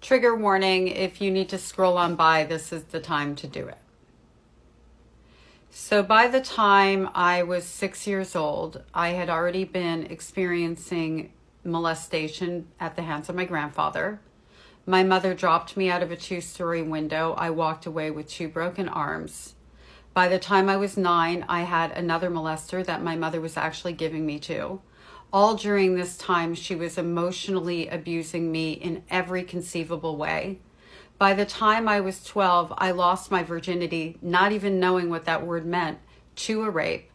Trigger warning, if you need to scroll on by, this is the time to do it. So by the time I was 6 years old, I had already been experiencing molestation at the hands of my grandfather. My mother dropped me out of a 2-story window. I walked away with 2 broken arms. By the time I was 9, I had another molester that my mother was actually giving me to. All during this time, she was emotionally abusing me in every conceivable way. By the time I was 12, I lost my virginity, not even knowing what that word meant, to a rape.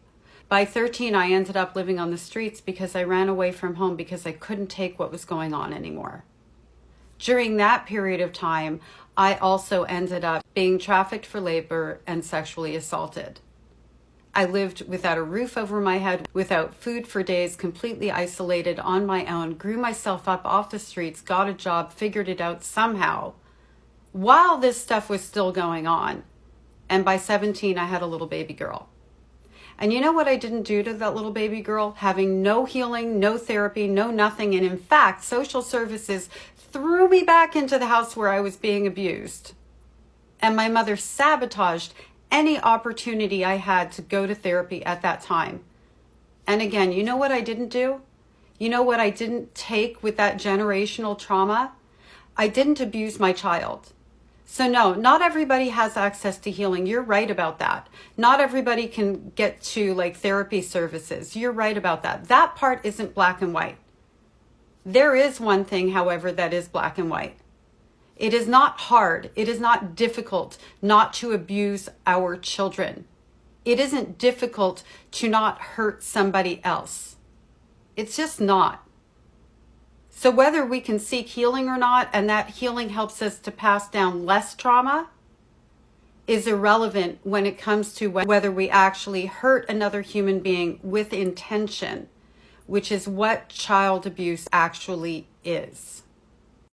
By 13, I ended up living on the streets because I ran away from home because I couldn't take what was going on anymore. During that period of time, I also ended up being trafficked for labor and sexually assaulted. I lived without a roof over my head, without food for days, completely isolated on my own, grew myself up off the streets, got a job, figured it out somehow, while this stuff was still going on. And by 17, I had a little baby girl. And you know what I didn't do to that little baby girl? Having no healing, no therapy, no nothing. And in fact, social services threw me back into the house where I was being abused. And my mother sabotaged any opportunity I had to go to therapy at that time. And again, you know what I didn't do? You know what I didn't take with that generational trauma? I didn't abuse my child. So no, not everybody has access to healing. You're right about that. Not everybody can get to therapy services. You're right about that. That part isn't black and white. There is one thing, however, that is black and white. It is not hard. It is not difficult not to abuse our children. It isn't difficult to not hurt somebody else. It's just not. So whether we can seek healing or not, and that healing helps us to pass down less trauma, is irrelevant when it comes to whether we actually hurt another human being with intention, which is what child abuse actually is.